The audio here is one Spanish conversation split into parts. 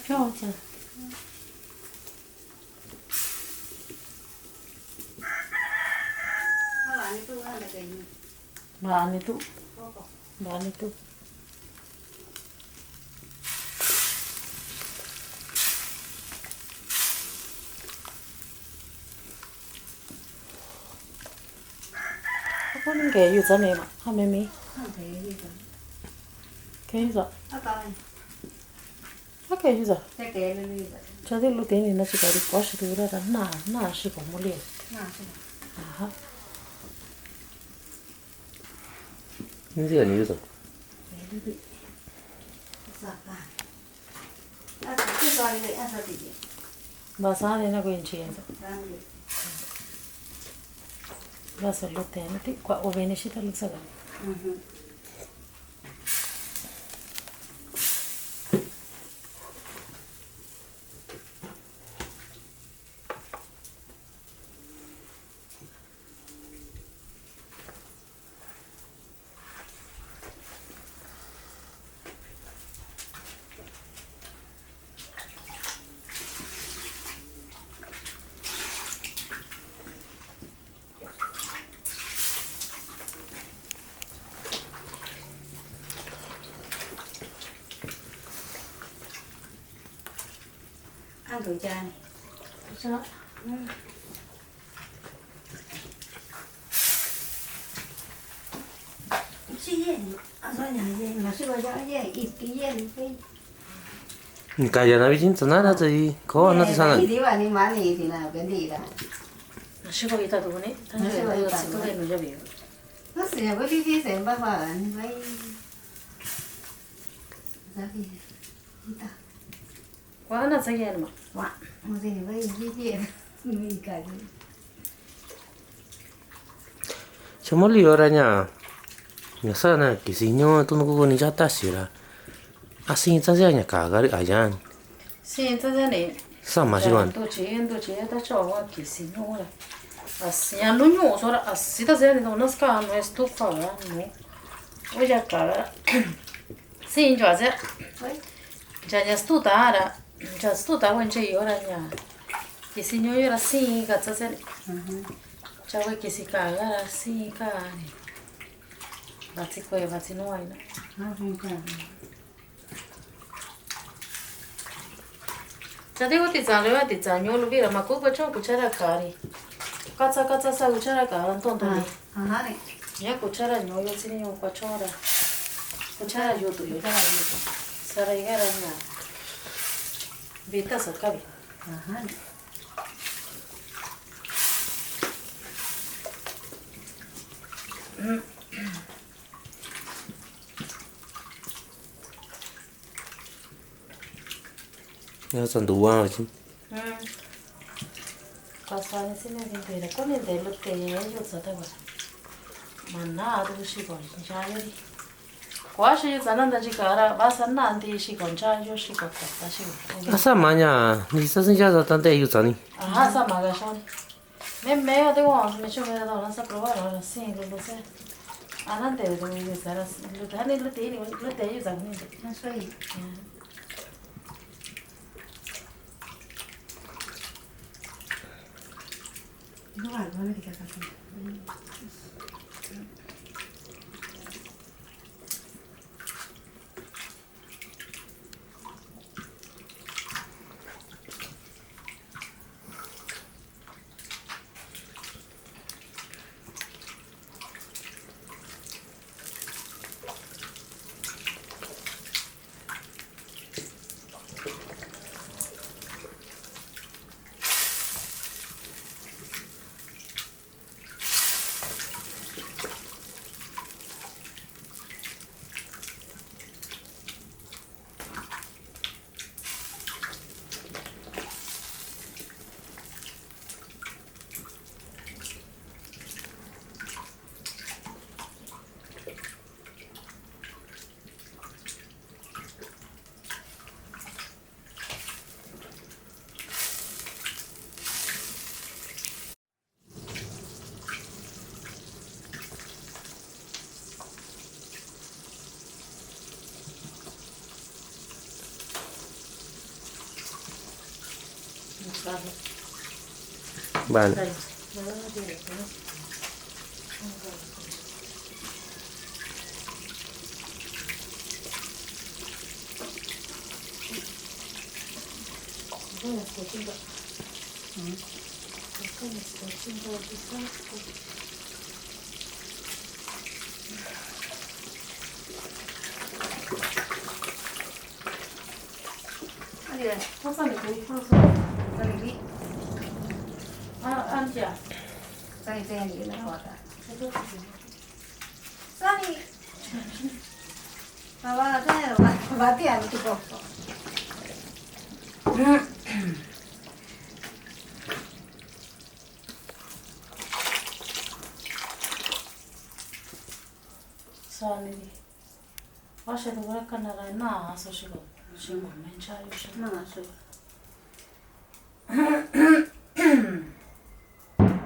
펴자. 많이 또. 많이 또. 하는 게 유전에 막 하면이. 그래서. 아까 유전. 저들로 되는 나 지금 우리 버스도 그러다 나 시고 몰려. 아하. 인지가 아니죠? 마사네 고 인치에서. Vas a lo tener, o viene si te lo sabe. ăn thử trà này. Sao? Xí gì? À sao nhà gì mà xí bao giờ gì ít cái gì cái. 그러니까 야나비 진짜 나라지 그거 나도 사는 đi vào đi mà này thì là cái gì đó. 시고 있다 두고네. 시고 있다. 집에 누려비요. Nó sẽ với cái xem bao giờ anh với ra thì ta. 와 하나 저기 하는 거. Wow, mà gì với cái gì mình cả gì. 저 멀리 열하냐 여사나 기신용 또 누구 니 잤다시라 아신 짜자냐 가가리 아얀 신짜자네. 사마시건 또 지엔다 저와 기시노라. Assim, não nho, só assim tá dizendo, não nas cá, não estou falando, não. Hoje a cara. Sim, já estudara, onde eu era, que se não era assim, que tá dizendo. Já vai que se cagar assim, cara. Bate não aí, né? Já deu te zanho, não vira, mas como eu cuchara cari. 까짜까짜 싸 구차라가 안 돈다니. 하네. 야 구차라 요요 지니 요 과초라. 구차라 요도 요다라 요도. 사라 이가라냐. 비타서 까비. 하네. 여사 누구하지 Passaram esse mesmo inteiro. Quando ele deu, tem eu só tava. Manado o chico, já ele. Quase isso anda de cara, basta não de chico, já eu chico tá chico. 아사 마냐 니 사신자자 단데 유자니 Ah, essa maga só. Meio de um, me chama da nossa prova, assim, não sei. Ah, não tem, não sei, será. Lutar nem lutei, eu já não. Nó xoay. Nó bảo nó thì cả cả. sacarlo. Vale. Ahí. Me da la dirección. Voy a hacer chinga. Voy a hacer chinga de saco. Adiós. Pásale, te dijo. Salí. Antia. Salí de ahí la otra. Eso Salí. Ma va a tener batia tu poco. Sani. Washa de gura kanara na so shigo. Shigo mencha yusha. No, sí.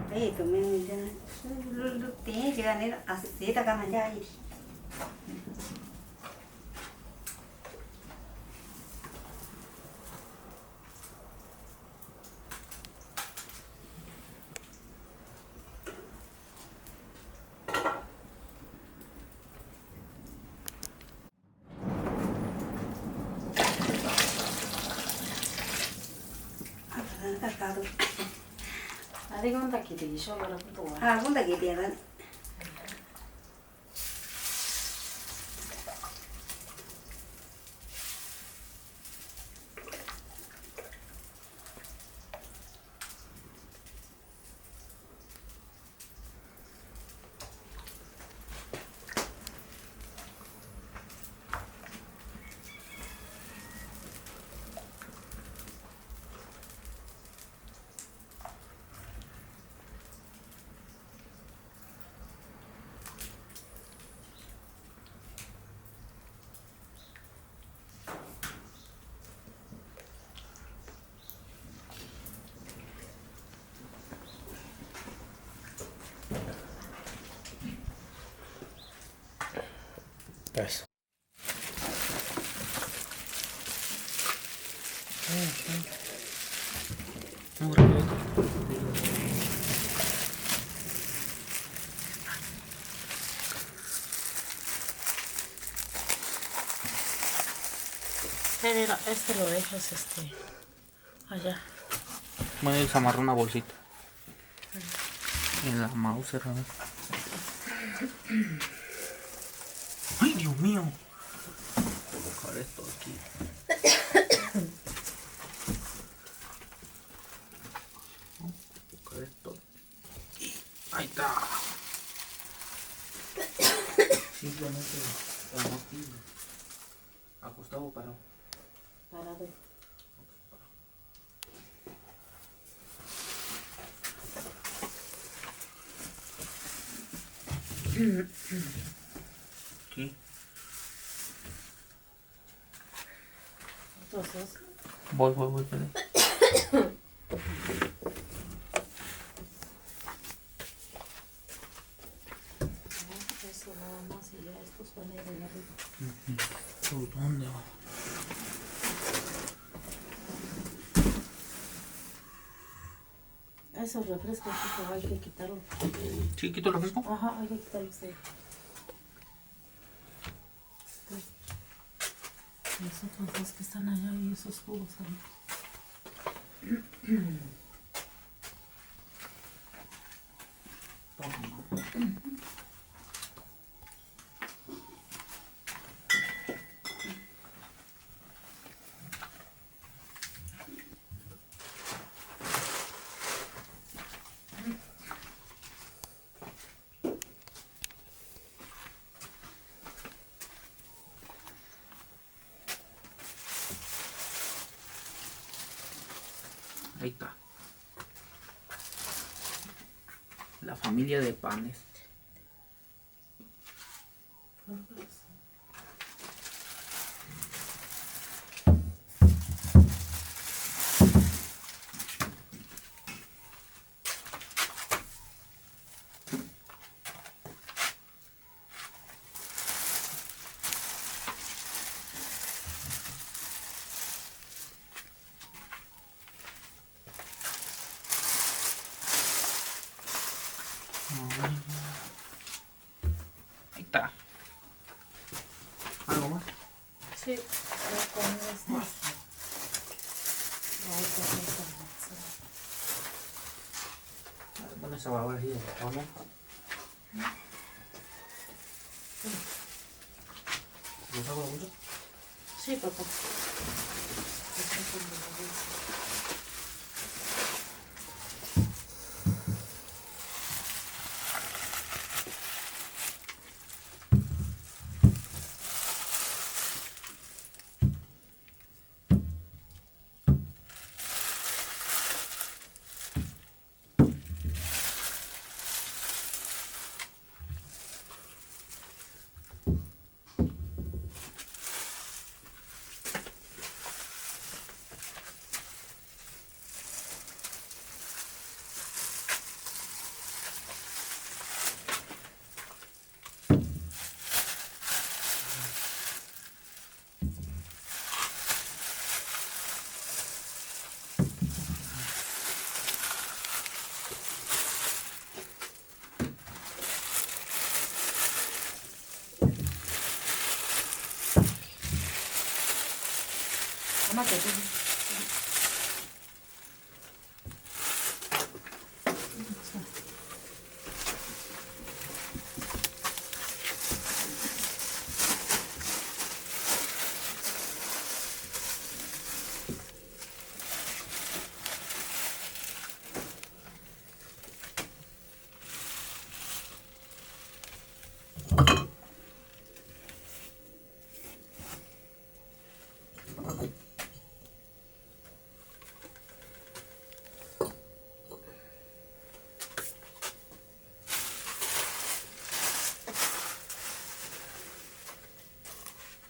Đấy, tụi mình lúc tí chưa nên à xí ta cầm ra gì. Cacado. Ari gonta ki de isho gara to wa. Ah, bunda que tienen. Eso. Mira, este lo dejas allá. Bueno, y se amarra una bolsita. En la mouse, ¿verdad? ¡Ay, Dios mío! Voy a colocar esto aquí. Colocar esto. Y ahí está. Simplemente estamos aquí. Acostado o parado. Parado. Aquí. Entonces, Voy, espere. eso nada más y ya estos van a ir allá arriba. ¿Por dónde va? Esos refrescos, hay que quitarlo. ¿Sí, quito el refresco? Ajá, hay que quitarlo usted. Los otros dos que están allá y esos jugos también. Ahí está. La familia de panes. Sí, ya con esto. Ay, qué rico. Bueno, esa va a ver, ¿no? ¿No sabe mucho? Sí, papá. Mamá, que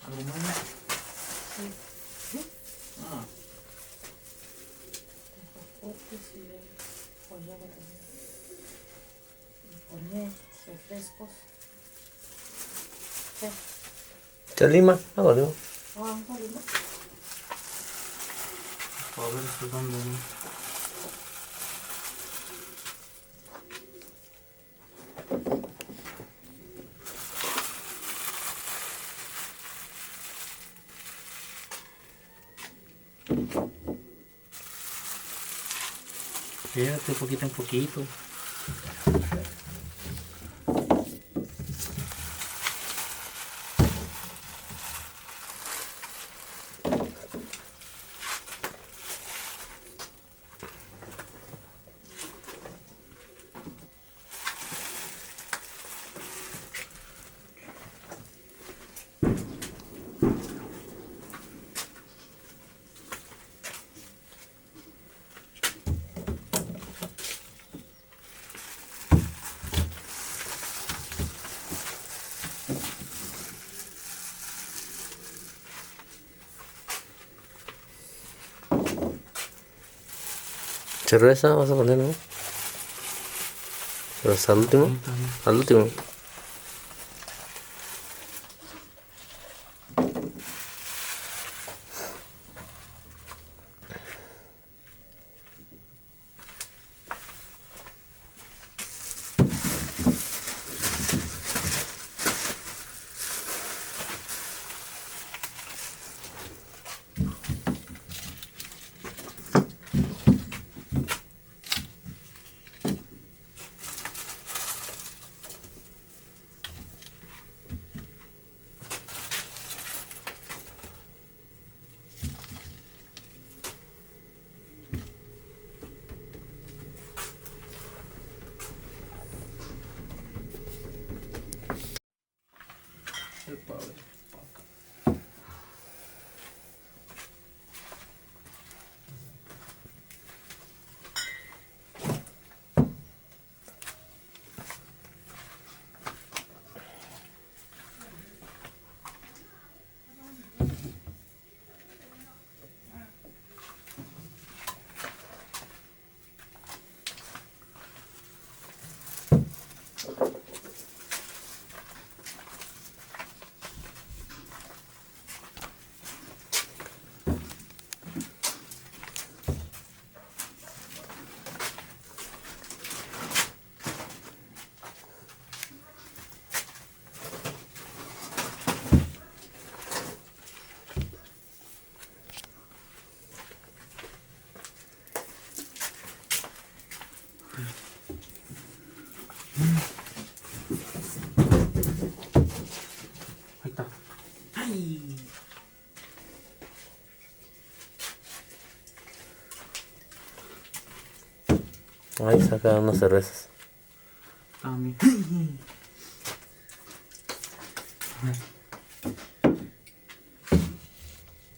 ¿Algo más? sí. Ah, Potes y guayaba también. Y poner refrescos. ¿Qué? ¿Te lima? Algo, ¿no? Ah, vale, ¿no? a ver si dónde, ¿no? Fíjate, poquito en poquito. Cerveza vas a poner, ¿no? Pero hasta el último. Al último. ¡Ay! Ahí saca unas cervezas. También.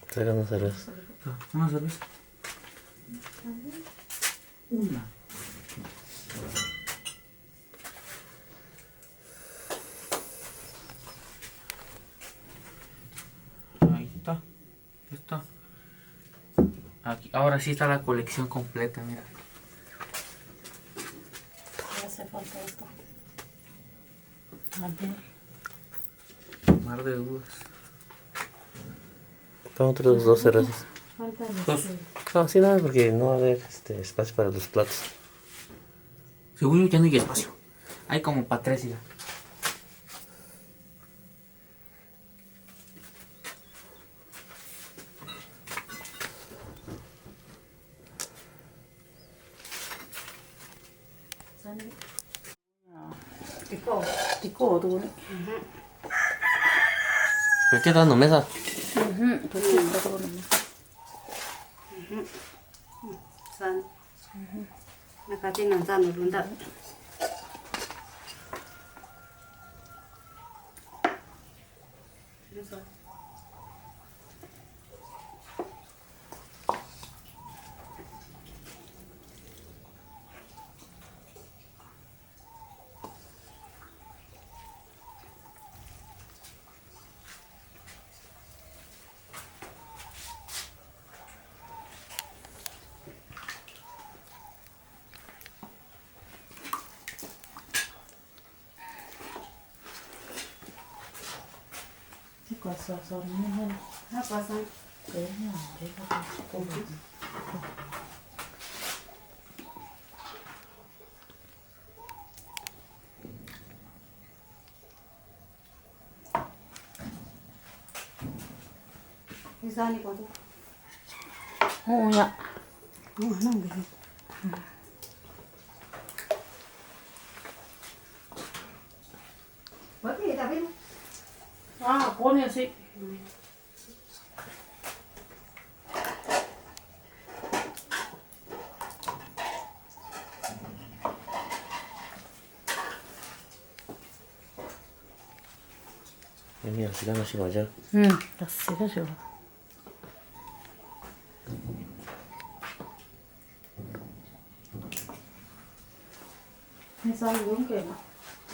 Saca unas cervezas. Una cerveza. Una. Ahí está. Está. Aquí. Ahora sí está la colección completa, mira. Me hace falta esto. A ver. Mar de dudas. Toma otros dos cervezas. Falta Dos. No, así nada, porque no va a haber espacio para los platos. Según yo ya no hay espacio. Hay como para 3 ya. Tico, tú. ¿Me queda dando mesa? San. Acá tienen san luôn đó. Cái quả sò sò nó hơn. Hả qua san. Cái nhỏ đấy là cũng Cái san đi qua đi. Ồ dạ. Nó nằm cái gì? Bớt đi ta biết. 아, 보내지. Mira, si hanas allá. 응, 됐어, 좋아. Sao uống kìa mà.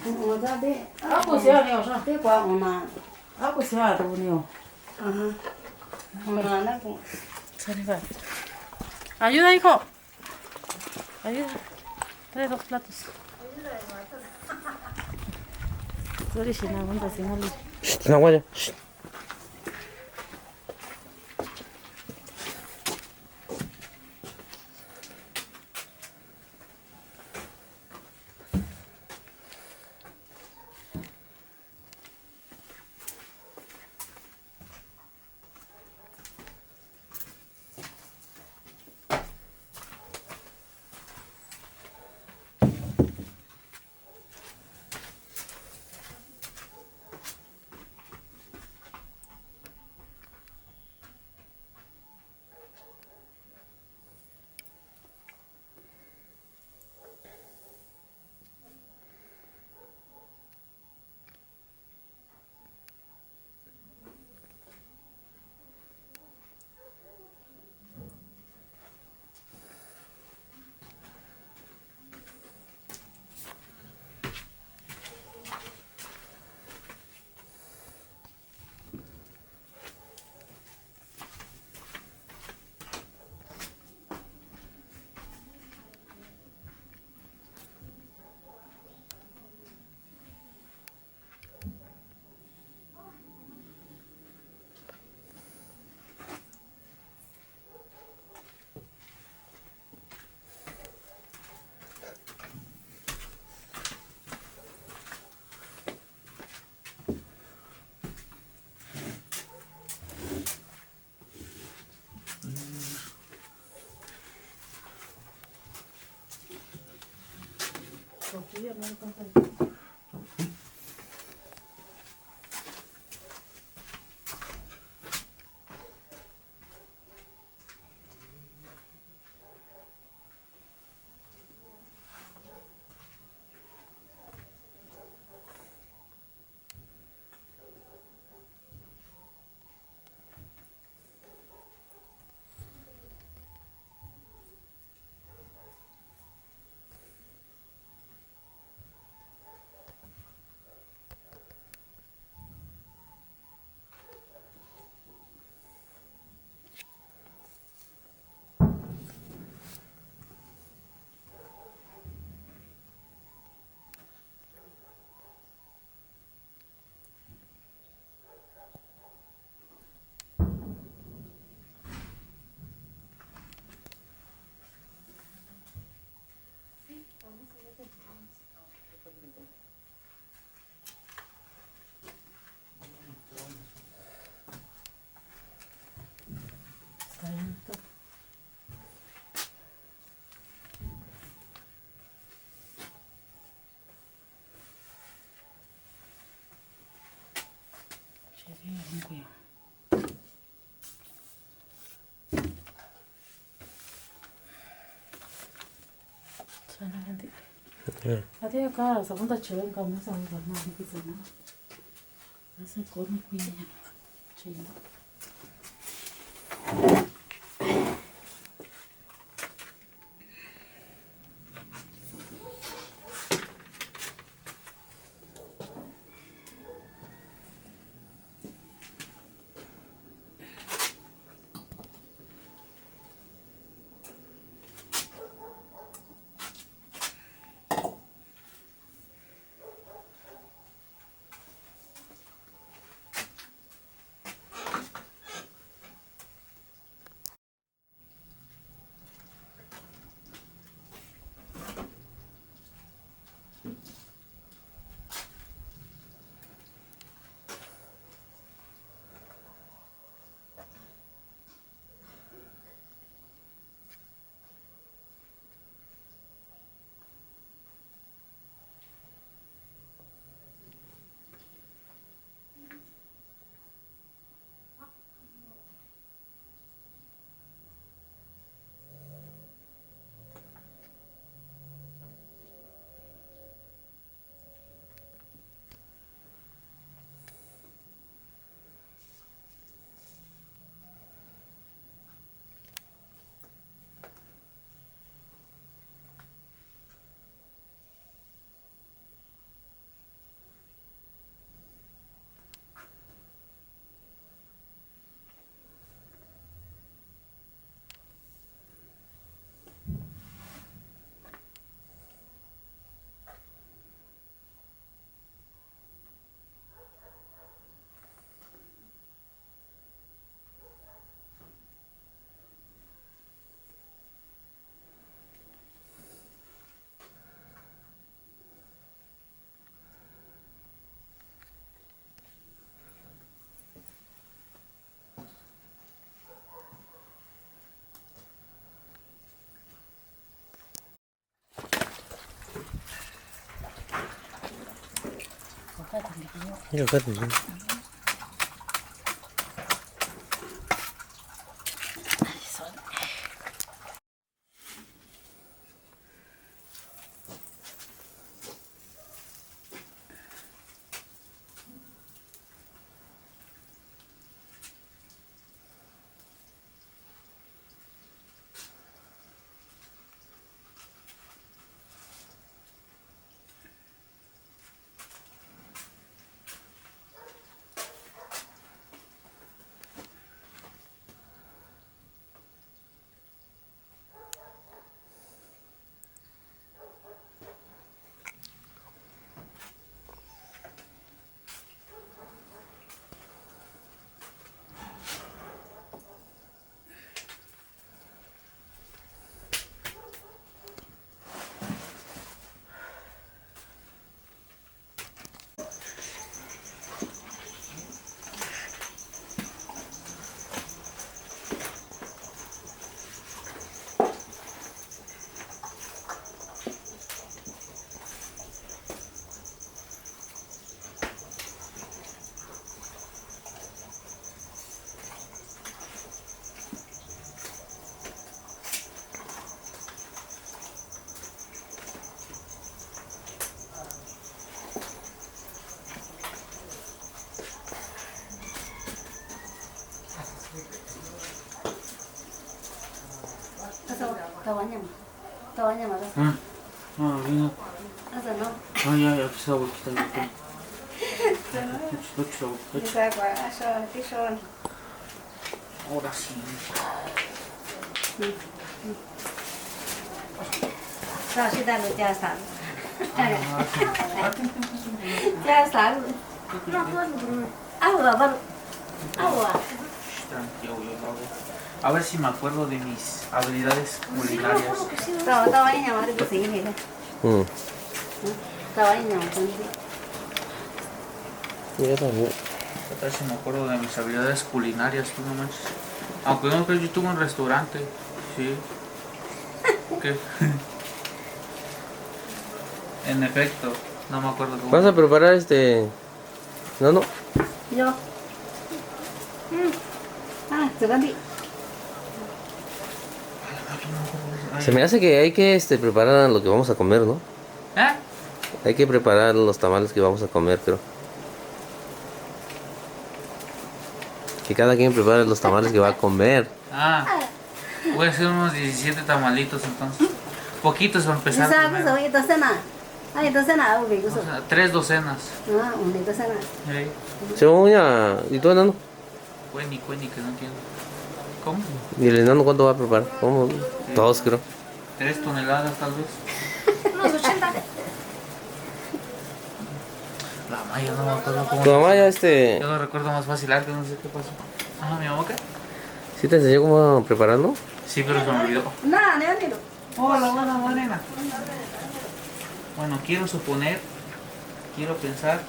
Ngồi ra đi. Aku siya niyo siya. Thế qua mà. Aku siya daw niyo. Mà nó cũng. Sali ba? Ayuda, hijo. Ayuda. Trae 2 platos. Sorry, sinamon sin ali. 나와야. 예. Tadi acá, segunda chilen kami sa mga mami ko na. Nasa ko ni kuya. Chilen. Iya kan ini. Tawanya mana? ingat. Asa no? Ya, bisa kita. Lucu. Bisa apa? Asa tison. Ahora sí. Sa sudah lu jasa. Jasa. Agua, baru. Agua. Tranquilo, yo lo hago. A ver si me acuerdo de mis habilidades culinarias. Tawanya mana tu sini ni. Tawanya mana? Iya tahu. A ver si me acuerdo de mis habilidades culinarias, tú no manches. Aunque no creo que yo tuve un restaurante, sí. ¿Qué? En efecto, no me acuerdo cómo. ¿Vas a preparar No. Yo. Segandi. Se me hace que hay que preparar lo que vamos a comer, ¿no? ¿Eh? Hay que preparar los tamales que vamos a comer, creo. Que cada quien prepare los tamales que va a comer. Ah, voy a hacer unos 17 tamalitos entonces. Poquitos para empezar. Isa primero. ko so ito sana. Ay, ito sana ako ko O so. sea, 3 docenas. Ah, ito sana. Chemoña, ¿y tú, enano? Cueni, que no entiendo. ¿Cómo? ¿Y el enano cuánto va a preparar? ¿Cómo? Dos, creo. 3 toneladas tal vez. Unos 80. La maya no me acuerdo cómo. Tu mamá ya Yo lo recuerdo más fácil antes, no sé qué pasó. Ajá, mi mamá qué. ¿Sí te enseñó cómo prepararlo? Sí, pero se me olvidó. Na, ne ni. Hola, buena morena. Bueno, quiero suponer, quiero pensar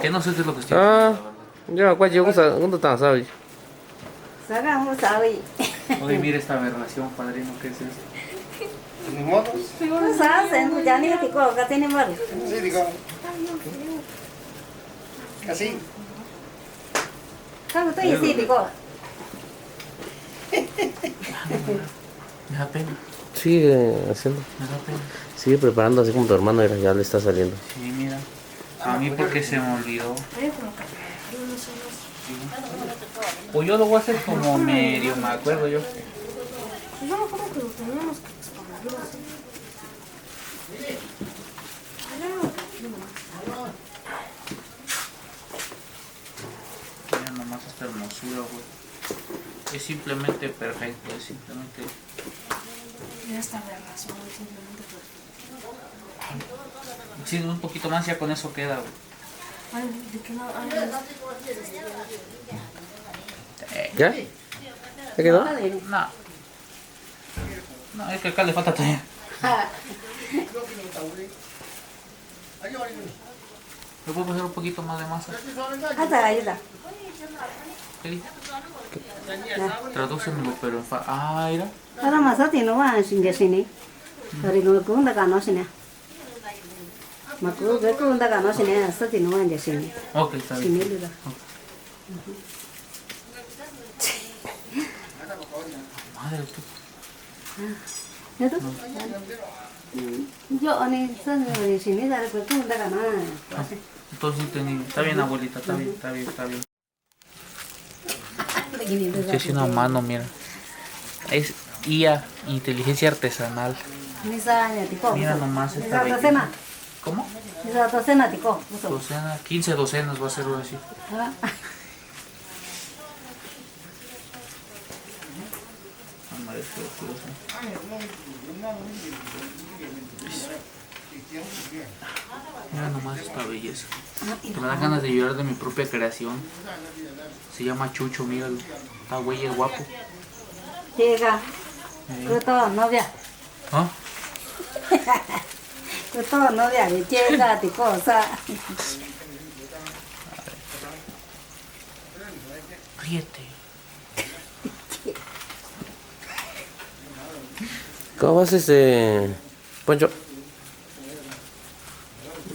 que no sé qué es lo que estoy Ah, haciendo, ya, ¿cuál llegó? ¿Cuánto estás, sabes? Saga mo sawi. la verdad. Oye, mira esta aberración, padrino, ¿qué es esto? Ni modos. Sa sen ko jani ka tiko ka tini mar. Sí, digamos. Así. Ka ko to isi tiko. Me da pena, Sigue haciendo. me da pena. Sigue preparando así como tu hermano, mira, ya le está saliendo. Sí, mira. A mí porque se me olvidó. Pues yo lo voy a hacer como medio, me acuerdo yo. Yo me acuerdo que lo teníamos que expandir así. Mira nomás esta hermosura, güey. Es simplemente perfecto, es simplemente... Ya está de razón, simplemente pues. Sí, un poquito más ya con eso queda, güey. Ay, ¿de qué lado? Ay, ¿Ya? ¿Ya quedó? No. No, es que acá le falta todavía. ¿Le puedo pasar un poquito más de masa? Ata ayuda. ¿Qué dice? Tradúcemelo, pero en fa... Ah, mira. Para masa tino wa sin de sini. Dari no ko nda ka no sini. Maku be ko nda ka no sini sa tino wa de sini. Ok, está bien. Sini luda. Madre, tú. Itu. Yo ani san de sini dari ko nda ka na. Entonces entendí. Está bien, abuelita, está bien, está bien, está bien. Begini luda. Es una mano, mira. Es IA, inteligencia artesanal. Misa nya tiko. Mira nomás esta Misa belleza. docena. ¿Cómo? Misa docena tiko. Uso. Docena, 15 docenas va a ser así. Ah. Madre, qué precioso. Mira nomás esta belleza. Me da ganas de llorar de mi propia creación. Se llama Chucho, míralo. Está güey, es guapo. Llega. Kuto novia. ¿Ah? Kuto novia que llega tiko sa. Ríete. ¿Cómo vas Poncho?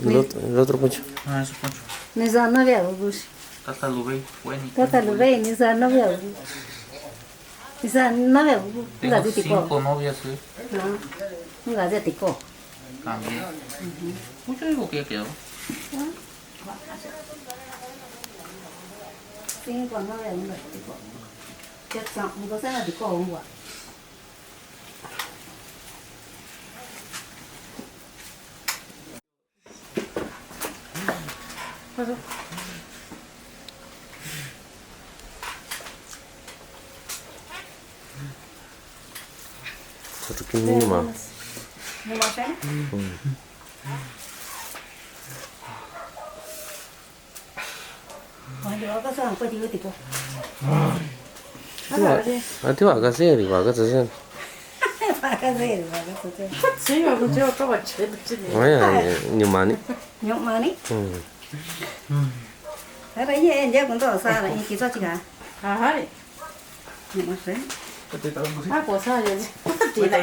El otro Poncho. Ah, eso, Poncho. Misa novia bus. Tata Lubey, bueno. Tata lu ve misa novia. Misa novia. Nga Tengo di tiko. 5 novias, ¿eh? No. Nga di tiko. También. Pues yo digo que ya quedó. 5 novia nga di tiko. Che sa mo sa na tiko ngwa. Satu kini mah. Mo ma sa? Ay, ako sa ang pwede tiko. Nanti waga sih, waga sih. Pakasir, pakasir. Sí, yo escuché otra bacheta. Maya, nyumani. Nhok mani. Ara ye je kun to sa la ki so chi ga. Ajá. Ni ma se. Ah, pues ya. Tira,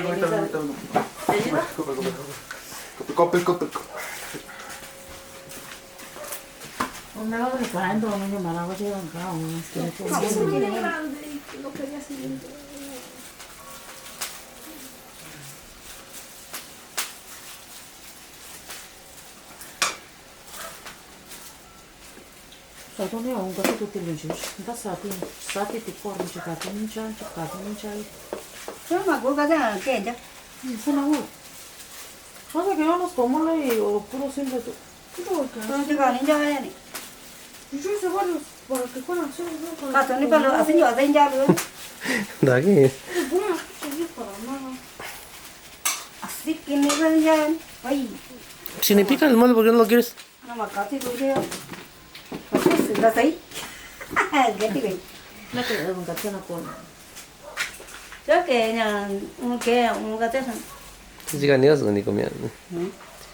me lo preparando, no me mandaba a llevar acá, no. 1 Sabe um gato do telejus. Não sabe de cor de gato não já de gato não já. chứ mà cô có cái kể chứ Isso não. Mas é que eu não estou mal aí, o puro sempre tu. tôi chỉ còn đến cho này Justo vários para que quando você não bà tôi đi vào lửa xin nhỏ danh ra luôn 나게 Bom, você para não. xích cái này ra ra ôi significa el mole porque no lo quieres. nó mà có thì tôi theo có cái sự là thấy cái gì vậy Não que eu nunca tinha com. chứ cái nhà cái ông cái thế 시간이어서 니 거면.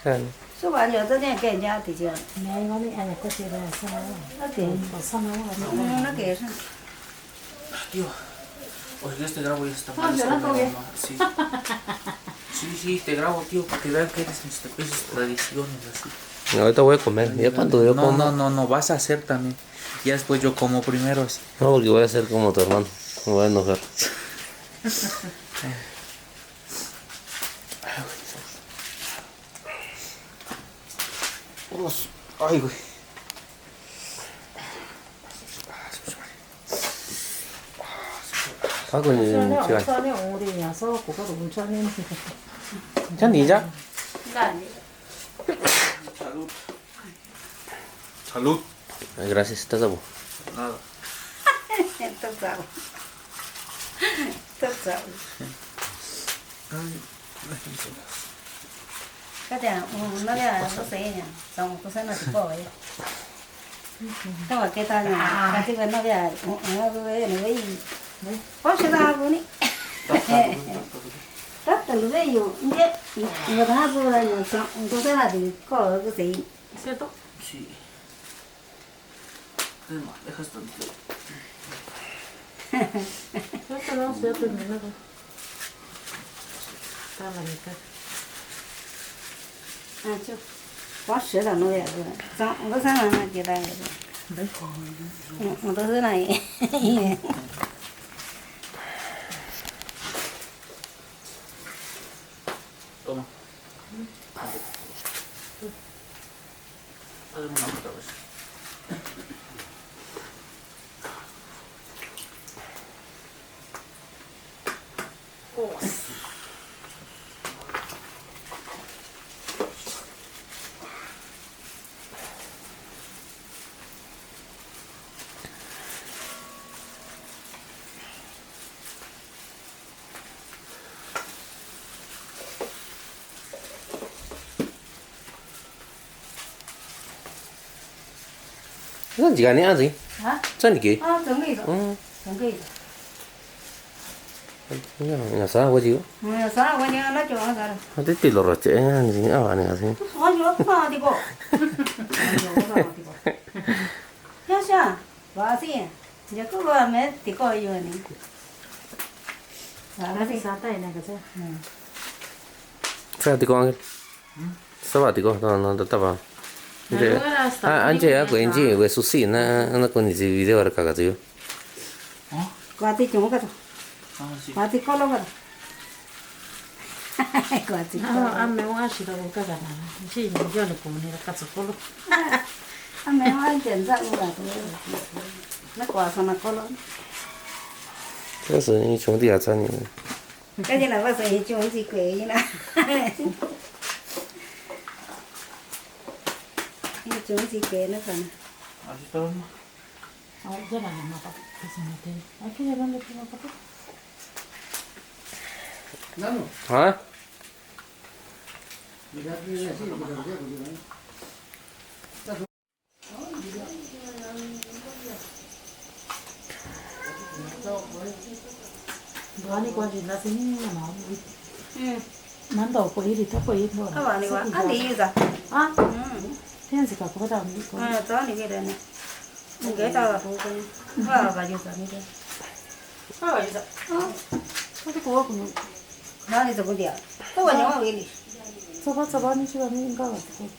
시간. số bạn nhỏ tôi nhà cái nhà thì chưa Né, igual nem é que se dá essa não. nó kể Passa não. nó kể sao Tío, oye, te grabo y está Ah, mal. ¿verdad, Toby? Sí. Sí, te grabo, tío, para que vean que eres mixtepec, sus tradiciones así. ahorita voy a comer. Ya cuando yo No, como. no, vas a hacer también. Ya después yo como primero así. No, porque voy a ser como tu hermano. Me voy a enojar. Ay, güey. 하고는 제가 전에 우리 야서 그거도 문자는 괜찮니자? là Salud. Salud. Gracias, estás abo. Nada. tốt giàu tốt giàu cái nhà nó là nó sẽ nhỉ xong tôi sẽ nói chỉ bỏ ấy thế mà cái ta nhà cái thứ nó về nó về nó về có sẽ ra luôn ý tất cả lúc ấyอยู่เนี่ยngười ta vừa là nhiều xong tôi sẽ là thì có cái gì ¿cierto? Sí. Además, dejas tantito. Esto no se ha terminado. Está a la mitad. à chứ có sữa là nó về rồi xong có sáng là nó kia đây Đấy. một thứ này Toma. Hazme una otra vez. 이건 네가 아니야, 아직. hả 짠이게. chuẩn bị rồi 응. chuẩn bị rồi 그냥 싸워지고. sáng là coi như nó cho nó ra rồi 어디 띠로로 째. 아니 가세요. có gì có thì bộ nhớ chưa bà gì giờ cứ bà mẹ thì coi rồi này bà Nó gì xá tay này cái chứ. 자, 디고. 써봐, 디고. 너 따봐. 이제 안제하고 인지 왜 수시나 건 이제 비디오를 가가지고. bà thì chúng cái rồi Ah, sí. bà thì có lâu rồi bà thì 아, 매우 아시다고 가잖아. 지 이제는 보내라 같이 걸로. anh mẹ nói chuyện ra luôn là nó quả sao nó có lớn 그래서 이 종디가 짠이. cái gì là bao giờ chúng gì quỷ như nào chúng gì quỷ nữa phần Así está bien. 아, 이제 나 엄마 봐. 그래서 내 아, 그냥 런데 그냥 봐. 나는 아? 내가 그냥 많이 관심 나서는 나. 난도 없고 일이 덮고 있는 거. các bạn đi qua ăn đi rồi 아, 태연씨 갖고 가다 언니 거. cho đi cái này này cái tao là phụ con bà vô rồi đi 아, 이제. 어디 그거 그냥 nó đi rồi cũng được các bạn nhớ cái đi 저번 시간인가 가지고.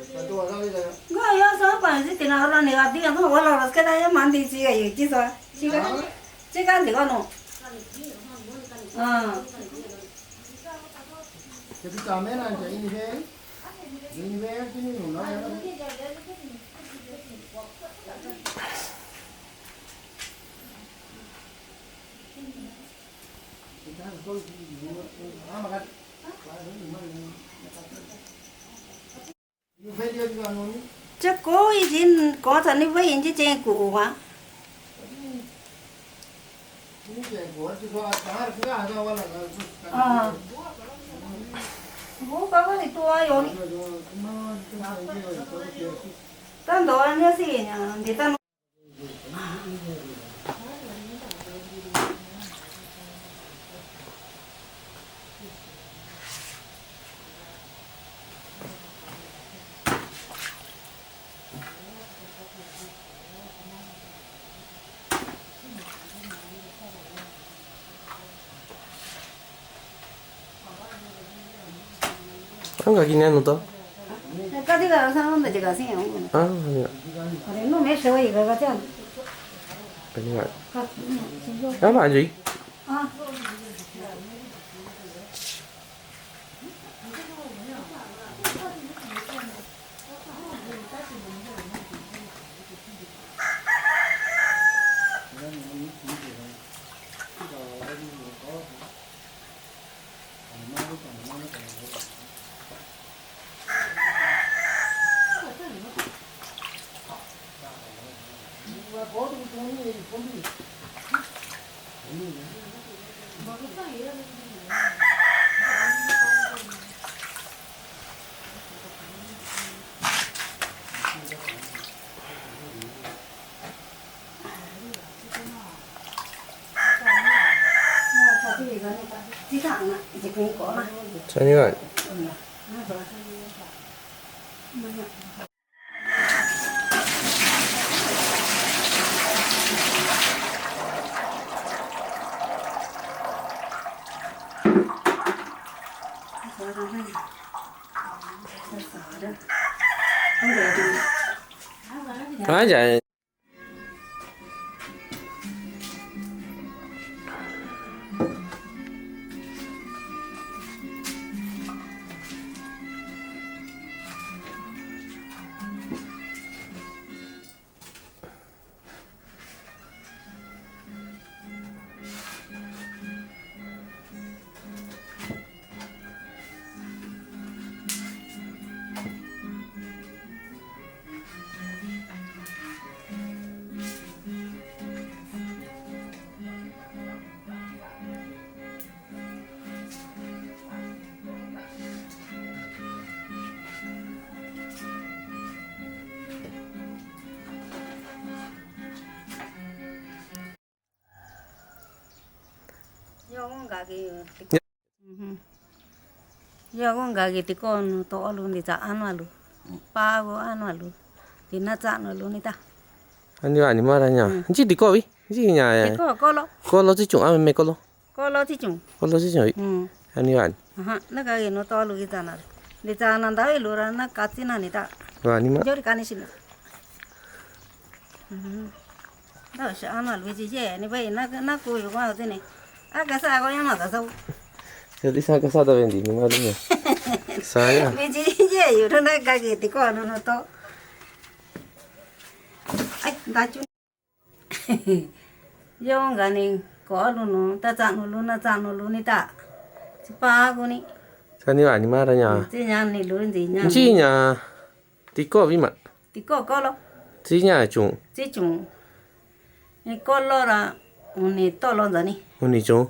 Enggak ya sama apa sih tina orang negatif kan tuh kalau harus kita ya mandi sih kayak gitu sih kan sih kan no Jadi kamera aja ini deh. Ini deh sini nuna ya. chứ có ý gì có thằng đi vay chứ chơi cụ hả bố có cái gì tua rồi tan đồ ăn gì nhỉ để tan Enggak gini anu toh? cái cái sao không để cái gì không Ah, enggak. cái nó mấy sợi cái cái Enggak. Apa anjing? à chỉ thằng này chỉ cũng có mà 잠시만. 맞아. giờ con gà thì con to luôn thì chả ăn luôn ba có ăn luôn thì nó chặn luôn đi ta 아니 말하냐. 이제 네 거위? 이제 냐. thì có lo 걸로 지중 아메 걸로. có lo thì chúng 걸로 지중. 아니 nó gà nó to luôn cái chặn thì chặn ăn đấy luôn nó cắt chín ăn ta 아니 말. giờ đi cắt xin đó sẽ ăn luôn vì gì như vậy nó cùi quá thế này cái sao có nhau nào sao Jadi saya sada vendi, ni malunya. Saya. vì gì vậy rồi nó gà thì con nó to ai đã chú giờ con gà này có luôn nó ta chặn luôn đi ta chỉ ba con đi Sani 아니 말하냐. chỉ nhà này luôn gì nhà 지냐. 디거 비마. thì có lo 지냐 중. chỉ chúng cái có lo là này to lo rồi nè 오니 중.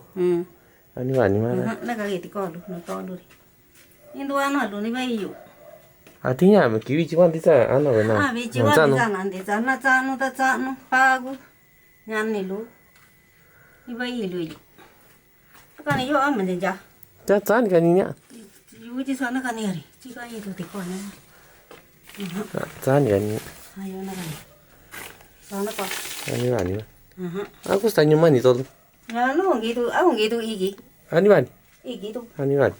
아니 말하. nó gà thì có luôn nó to luôn nhưng tôi ăn luôn đi bây giờ 아 디냐 뭐 기위 지원 디자 안나 왜나. vì chỉ quan đi ra nó để ra nó ta chặn nó ba gu nhan này lú như vậy lùi cái này vô ăn mình giờ 자, 짠 간이냐? vô chỉ sao nó cái này chỉ có gì thôi thì còn nữa 짠 간이. hay vô nó cái này sao nó còn 아니면. 아고 스타님만 있어도. 야, nó không nghĩ tôi ý gì 아니면. ý gì tôi 아니면.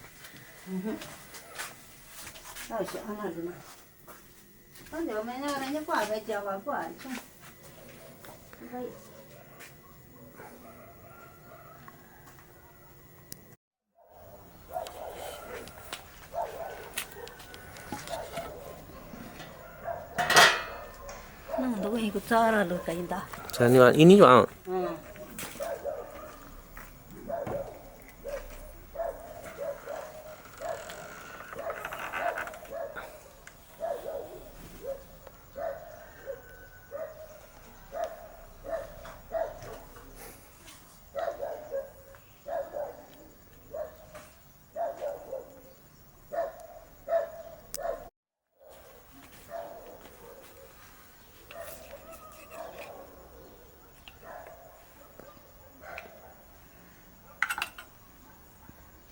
đâu sợ ăn là gì mà con giờ mẹ nó nhớ quả về chờ vào quả chứ vậy nó đâu có cái cho ra được cái gì đó 자, 아니면 이니 좀.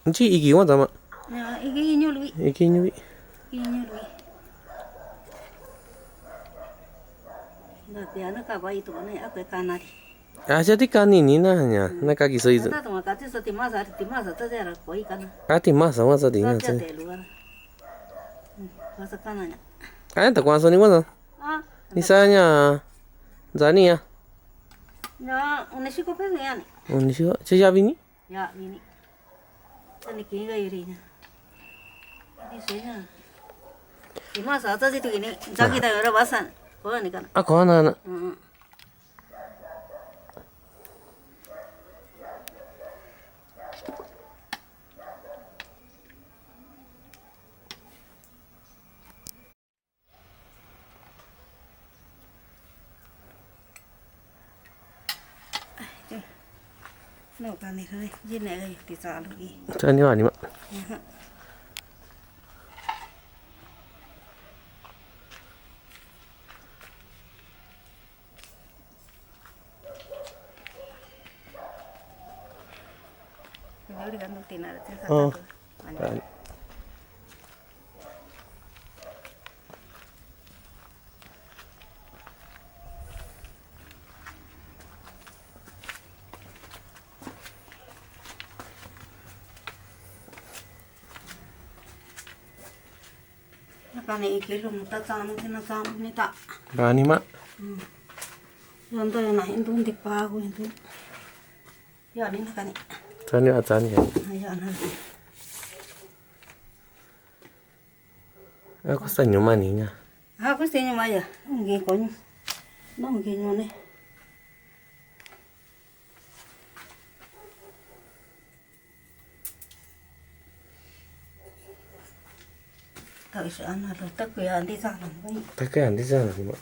이제 이게 뭐다? 야, 이게 인율이 이게 이니. 인율이 나 대하는 거 봐이 또 네, 앞에 가나리 아, 저디 간이니나 하냐. 나 가기 서 있어. 나 또 같이 서 티마사 떠자라 거기 가나 아티 마사 와서 되나. 저 대루가 가서 가나냐 아니, 다 관선이 뭐다? 아 니사냐. 자니야. 야, 오늘 시고 패스야 네 오늘 쉬어. 제자비니? 야, 미니 저니 기가 이리냐 이 세냐 티마사 떠지 되니 자기다 여러 봐선 그러니까 아, 거 하나. 응 nó cái này thôi, dưới này thì sao được gì? 자, 아니면 아니면. 우리 가 놓을 때나 어. 아니. 아니. cái này cái lồng ta chạm thì nó chạm này ta. 아니면. Rồi tôi này em tuôn thịt ba của em tuôn. Giờ đến cái này. 자니야, 자니야. Giờ nó. 아고 스타님만이냐. À có xe nhưng mà giờ không ghê có nó không ghê luôn đấy. Tại sao ăn rồi tất cả ăn đi ra làm vậy? 밖에 안 되잖아, 뭐.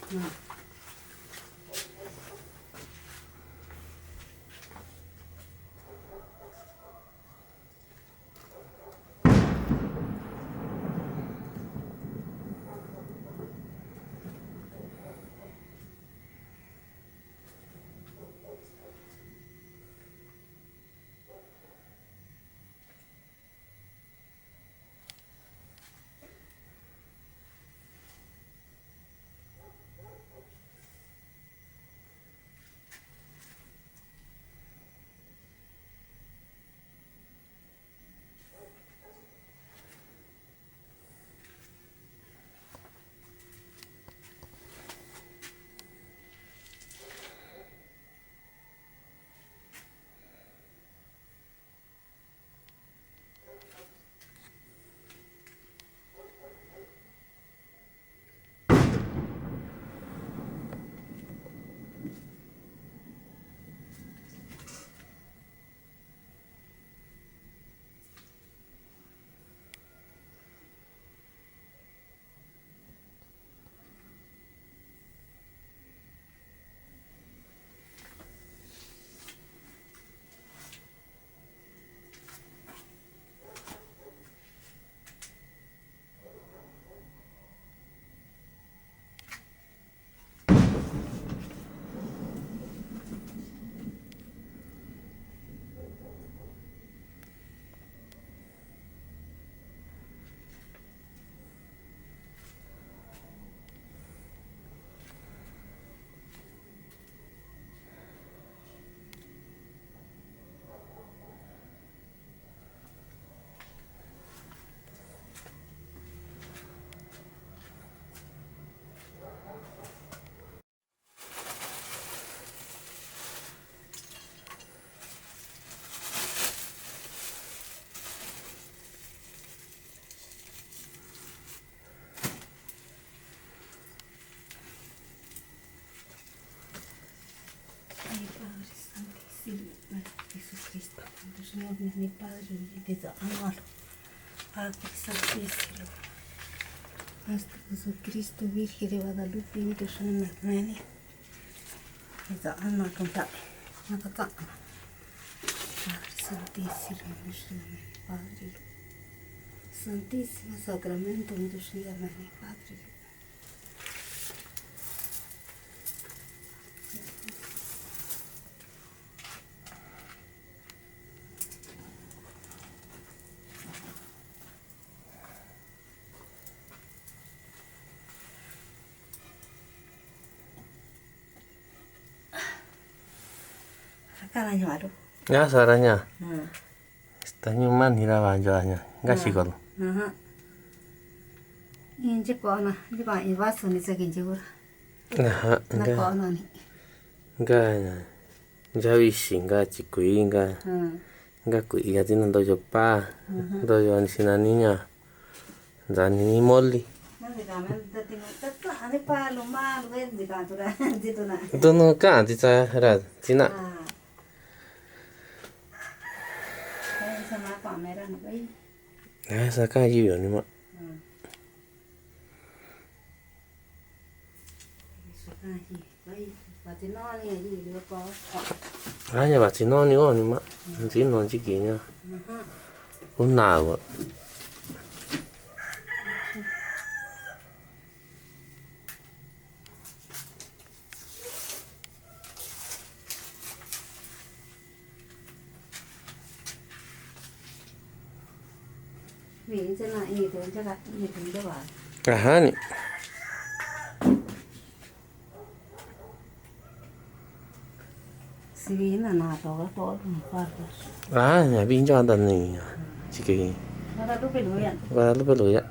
mi Padre, bendito, amalo, Padre Santísimo, hasta Jesucristo, Virgen de Guadalupe, Virgen de Armenia, bendito, amalo, Padre Santísimo, Virgen de Armenia, Padre, Santísimo Sacramento, Virgen de Armenia, Padre. Acá la baru. Ya suaranya. Nah. Tanyuman hira banjoanya. Enggak sih kalau. Ini kok ini kok ini vas nih sekian jauh. Nah, Nah enggak. kok nih. Enggak. Jawi sih enggak cikui enggak. Enggak kui gatin dojo pa. Dojo ansinaninya. Dan ini molli. Nanti kami tadi tetap ane pa lumah luar di kantor di tu nak. Itu nu kan kita rat. Cina. Kayak sama kamera nih bayi. Ya saka jiyo ni mak. Bayi, batin nol ni aja dia kok. Hanya baca noni oh ni mak. Nanti non cikinya. Unau. Vì thế này như thế chắc là như thế đó bà. Aha ni. Vì là nào đó có phải. Ah, ya bin cho andan ni. Ciki. Nó đã lúc bên đối diện. Ba lu pelu ya.